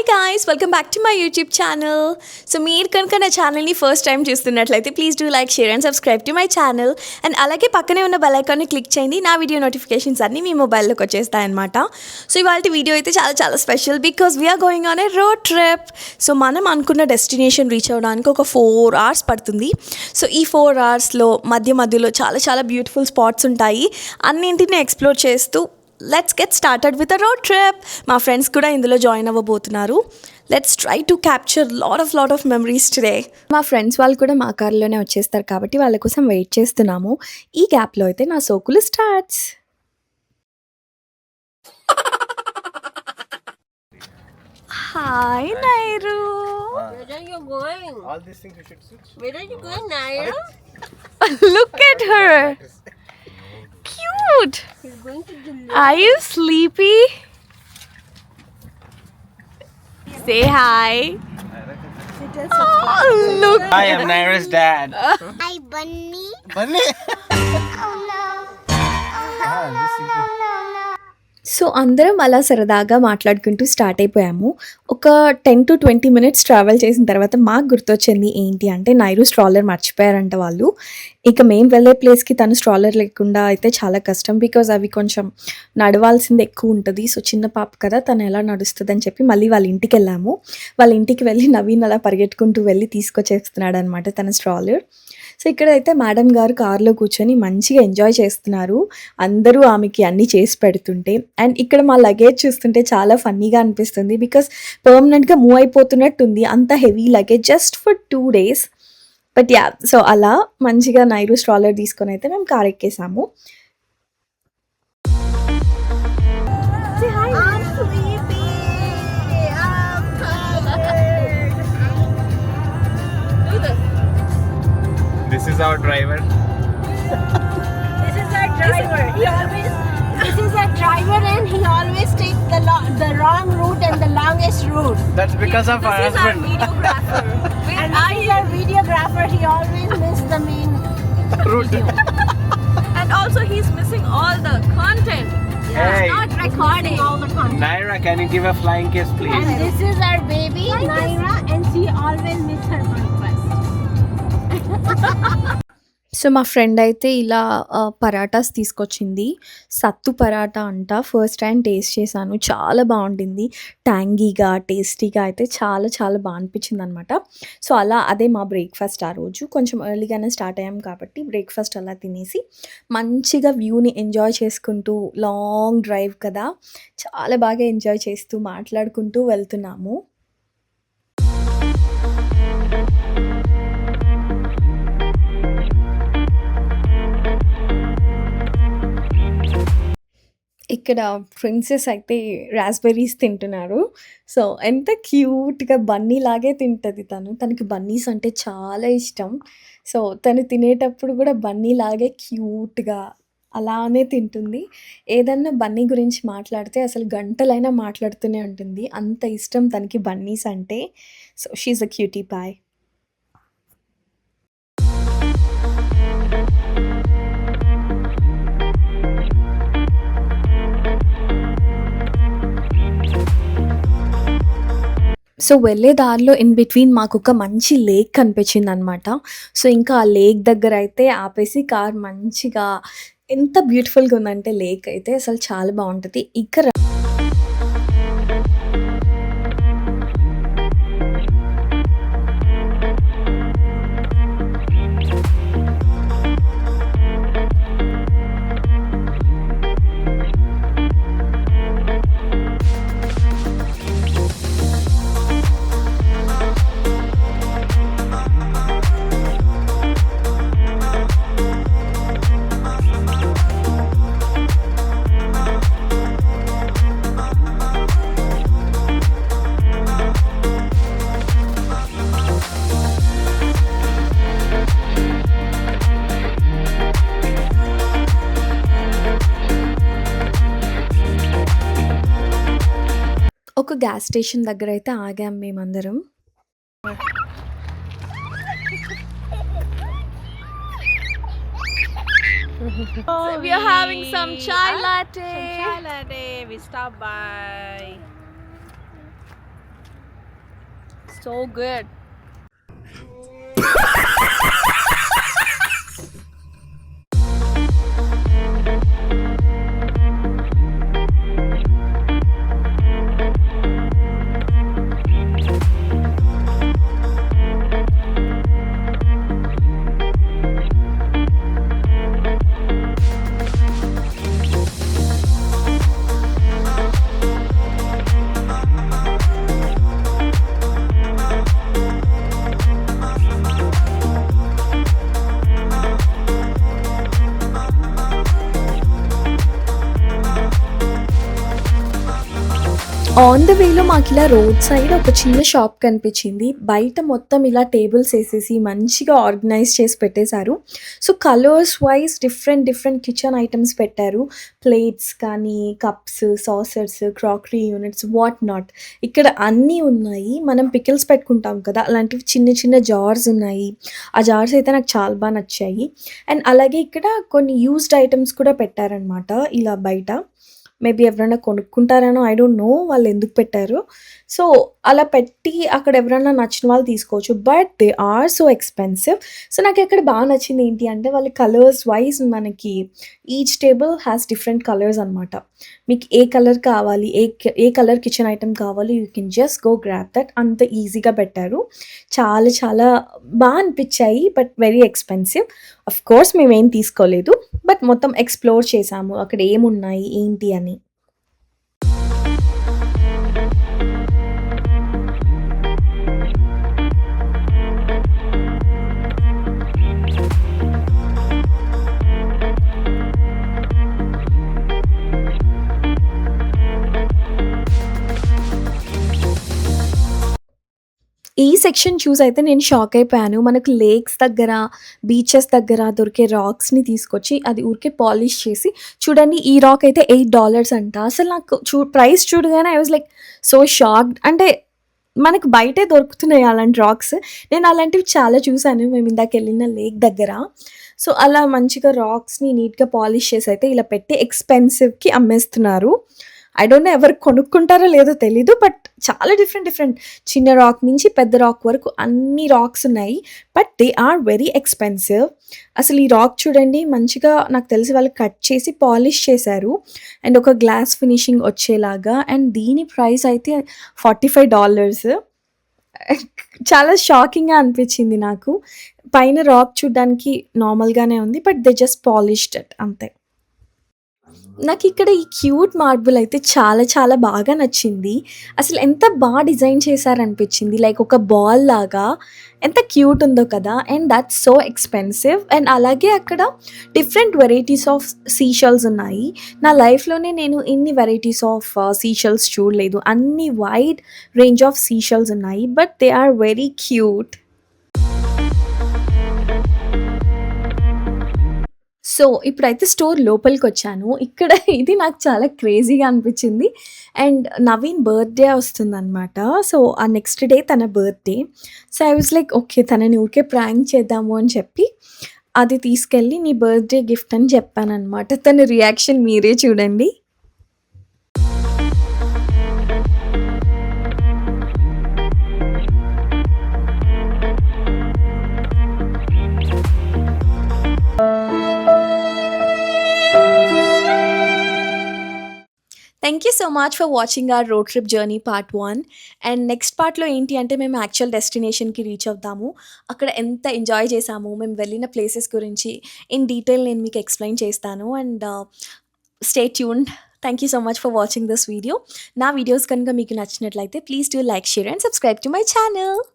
guys, welcome back to my YouTube channel. So మీరు కనుక నా ఛానల్ని ఫస్ట్ టైం చూస్తున్నట్లయితే please do like share and subscribe to my channel and అలాగే పక్కనే ఉన్న బెల్ ఐకాన్ని క్లిక్ చేయండి. నా వీడియో నోటిఫికేషన్స్ అన్నీ మీ మొబైల్లోకి వచ్చేస్తాయన్నమాట. సో ఇవాళ వీడియో అయితే చాలా చాలా special because we are going on a road trip. So మనం అనుకున్న డెస్టినేషన్ రీచ్ అవ్వడానికి ఒక 4 hours పడుతుంది. సో ఈ 4 hoursలో మధ్యలో చాలా చాలా బ్యూటిఫుల్ స్పాట్స్ ఉంటాయి. అన్నింటిని ఎక్స్ప్లోర్ చేస్తూ let's get started with a road trip. మా ఫ్రెండ్స్ కూడా ఇందులో జాయిన్ అవ్వబోతున్నారు. Let's try to capture lot of memories today. మా ఫ్రెండ్స్ వాళ్ళు కూడా మా కార్లోనే వచ్చేస్తారు కాబట్టి వాళ్ళ కోసం వెయిట్ చేస్తున్నాము. ఈ గ్యాప్లో అయితే నా సోకులు స్టార్ట్స్. హాయ్ నైరు. Where are you going? All these things you should switch. Where are you going, Naira? Look at her. Cute. She's going to the Are you sleepy? Say hi. Oh, look. I am Naira's dad. Hi, Bunny. Bunny. Oh no. So అందరం అలా సరదాగా మాట్లాడుకుంటూ start అయిపోయాము. ఒక 10 to 20 minutes travel చేసిన తర్వాత మాకు గుర్తొచ్చింది ఏంటి అంటే నైరు స్ట్రాలర్ మర్చిపోయారంట వాళ్ళు. ఇక మేము వెళ్ళే ప్లేస్కి తను స్ట్రాలర్ లేకుండా అయితే చాలా కష్టం బికాజ్ అవి కొంచెం నడవాల్సింది ఎక్కువ ఉంటుంది. సో చిన్న పాప కదా తను ఎలా నడుస్తుంది అని చెప్పి మళ్ళీ వాళ్ళ ఇంటికి వెళ్ళాము. వాళ్ళ ఇంటికి వెళ్ళి నవీన్ అలా పరిగెట్టుకుంటూ వెళ్ళి తీసుకొచ్చేస్తున్నాడు అనమాట తన స్ట్రాలర్. సో ఇక్కడైతే మేడం గారు కార్లో కూర్చొని మంచిగా ఎంజాయ్ చేస్తున్నారు. అందరూ ఆమెకి అన్నీ చేసి పెడుతుంటే అండ్ ఇక్కడ మా లగేజ్ చూస్తుంటే చాలా ఫన్నీగా అనిపిస్తుంది బికాస్ పర్మనెంట్గా మూవ్ అయిపోతున్నట్టుంది. అంత heavy luggage just for 2 days. But yeah so అలా మంచిగా నైరు స్ట్రాలర్ తీసుకొని అయితే మేము car ఎక్కేసాము. I'm sleepy. I'm tired. Do this. This is our driver. This is our driver. This is our driver, and he always takes the wrong route and the longest route. That's because of our husband. Videographer. And this is our videographer. He always misses the main Route. And also he's missing all the content. Hey, not recording all the content. Naira, can you give a flying kiss, please? And this is our baby, Naira, and she always misses her breakfast. So మా friend అయితే ఇలా parathas తీసుకొచ్చింది. సత్తు పరాటా అంట. First time taste చేశాను. చాలా బాగుండింది. ట్యాంగీగా టేస్టీగా అయితే చాలా చాలా బాగా అనిపించింది అనమాట. సో అలా అదే మా బ్రేక్ఫాస్ట్ ఆ రోజు. కొంచెం ఎర్లీగానే స్టార్ట్ అయ్యాం కాబట్టి బ్రేక్ఫాస్ట్ అలా తినేసి మంచిగా వ్యూని ఎంజాయ్ చేసుకుంటూ లాంగ్ డ్రైవ్ కదా చాలా బాగా ఎంజాయ్ చేస్తూ మాట్లాడుకుంటూ వెళ్తున్నాము. ఇక్కడ ప్రిన్సెస్ అయితే రాస్బెర్రీస్ తింటున్నారు. సో ఎంత క్యూట్గా బన్నీ లాగే తింటుంది తనకి బన్నీస్ అంటే చాలా ఇష్టం. సో తను తినేటప్పుడు కూడా బన్నీ లాగే క్యూట్గా అలానే తింటుంది. ఏదన్నా బన్నీ గురించి మాట్లాడితే అసలు గంటలైనా మాట్లాడుతూనే ఉంటుంది. అంత ఇష్టం తనకి బన్నీస్ అంటే. So she's a cutie pie. So వెళ్ళే దారిలో ఇన్ బిట్వీన్ మాకు ఒక మంచి లేక్ కనిపించింది అనమాట. సో ఇంకా ఆ లేక్ దగ్గర అయితే ఆపేసి కార్ మంచిగా ఎంత బ్యూటిఫుల్గా ఉందంటే లేక్ అయితే అసలు చాలా బాగుంటుంది. ఇక్కడ ఒక గ్యాస్ స్టేషన్ దగ్గర అయితే ఆగాం మేమందరం. So we are having some chai latte. Some chai latte. We stopped by So good. On the వేలో మాకు ఇలా రోడ్ సైడ్ ఒక చిన్న షాప్ కనిపించింది. బయట మొత్తం ఇలా టేబుల్స్ వేసేసి మంచిగా ఆర్గనైజ్ చేసి పెట్టేశారు. So colours wise different kitchen items పెట్టారు. ప్లేట్స్ కానీ, cups, saucers, crockery units, what not. ఇక్కడ అన్నీ ఉన్నాయి. మనం పికిల్స్ పెట్టుకుంటాం కదా, అలాంటివి చిన్న జార్స్ ఉన్నాయి. ఆ జార్స్ అయితే నాకు చాలా బాగా నచ్చాయి. అండ్ అలాగే ఇక్కడ కొన్ని యూజ్డ్ ఐటమ్స్ కూడా పెట్టారనమాట ఇలా బయట. మేబీ ఎవరైనా కొనుక్కుంటారేనో, ఐ డోంట్ నో వాళ్ళు ఎందుకు పెట్టారో. సో అలా పెట్టి అక్కడ ఎవరైనా నచ్చిన వాళ్ళు తీసుకోవచ్చు. But they are so expensive. So నాకు ఇక్కడ బాగా నచ్చింది ఏంటి అంటే, వాళ్ళ కలర్స్ వైజ్ మనకి each table has different colours అనమాట. మీకు ఏ కలర్ కావాలి, ఏ కలర్ కిచెన్ ఐటమ్ కావాలి, you can just go grab that. అంత ఈజీగా పెట్టారు. చాలా బాగా అనిపించాయి. But very expensive. Of course మేమేం తీసుకోలేదు. బట్ మొత్తం ఎక్స్ప్లోర్ చేసాము అక్కడ ఏమున్నాయి ఏంటి అని. ఈ సెక్షన్ చూసి అయితే నేను షాక్ అయిపోయాను. మనకు లేక్స్ దగ్గర, బీచెస్ దగ్గర దొరికే రాక్స్‌ని తీసుకొచ్చి అది ఊరికే పాలిష్ చేసి, చూడండి ఈ రాక్ అయితే $8 అంట. అసలు నాకు ప్రైస్ చూడగానే I was like so shocked. అంటే మనకు బయటే దొరుకుతున్నాయి అలాంటి రాక్స్. నేను అలాంటివి చాలా చూసాను మేము ఇందాక వెళ్ళిన లేక్ దగ్గర. సో అలా మంచిగా రాక్స్‌ని నీట్‌గా పాలిష్ చేసి అయితే ఇలా పెట్టి ఎక్స్‌పెన్సివ్‌కి అమ్మేస్తున్నారు. ఐ డోంట్ నో ఎవరు కొనుక్కుంటారో లేదో తెలీదు. బట్ చాలా డిఫరెంట్ చిన్న రాక్ నుంచి పెద్ద రాక్ వరకు అన్ని రాక్స్ ఉన్నాయి. But they are very expensive. అసలు ఈ రాక్ చూడండి, మంచిగా నాకు తెలిసి వాళ్ళు కట్ చేసి పాలిష్ చేశారు. అండ్ ఒక గ్లాస్ ఫినిషింగ్ వచ్చేలాగా. అండ్ దీని ప్రైస్ అయితే $45. చాలా షాకింగ్‌గా అనిపించింది నాకు. పైన రాక్ చూడ్డానికి నార్మల్‌గానే ఉంది. But they just polished it అంతే. నాకిక్కడ ఈ క్యూట్ మార్బుల్ అయితే చాలా బాగా నచ్చింది. అసలు ఎంత బాగా డిజైన్ చేశారనిపించింది. లైక్ ఒక బాల్ లాగా ఎంత క్యూట్ ఉందో కదా. And that's so expensive. And అలాగే అక్కడ డిఫరెంట్ వెరైటీస్ ఆఫ్ సీషెల్స్ ఉన్నాయి. నా లైఫ్‌లోనే నేను ఇన్ని వెరైటీస్ ఆఫ్ సీషెల్స్ చూడలేదు. అన్ని వైడ్ రేంజ్ ఆఫ్ సీషెల్స్ ఉన్నాయి. But they are very cute. So ఇప్పుడైతే స్టోర్ లోపలికొచ్చాను. ఇక్కడ ఇది నాకు చాలా క్రేజీగా అనిపించింది. అండ్ నవీన్ బర్త్‌డే వస్తుందనమాట. సో ఆ నెక్స్ట్ డే తన birthday. So I was like okay, తనని ఊరికే ప్రాంక్ చేద్దాము అని చెప్పి అది తీసుకెళ్ళి నీ బర్త్‌డే గిఫ్ట్ అని చెప్పాననమాట. తన రియాక్షన్ మీరే చూడండి. Thank you so much for watching our road trip journey part 1. And next పార్ట్‌లో ఏంటి అంటే మేము యాక్చువల్ డెస్టినేషన్‌కి రీచ్ అవుతాము. అక్కడ ఎంత ఎంజాయ్ చేసాము, మేము వెళ్ళిన ప్లేసెస్ గురించి ఇన్ డీటెయిల్ నేను మీకు ఎక్స్‌ప్లెయిన్ చేస్తాను. And stay tuned. Thank you so much for watching this video. నా వీడియోస్ కనుక మీకు నచ్చినట్లయితే please do like, share and subscribe to my channel.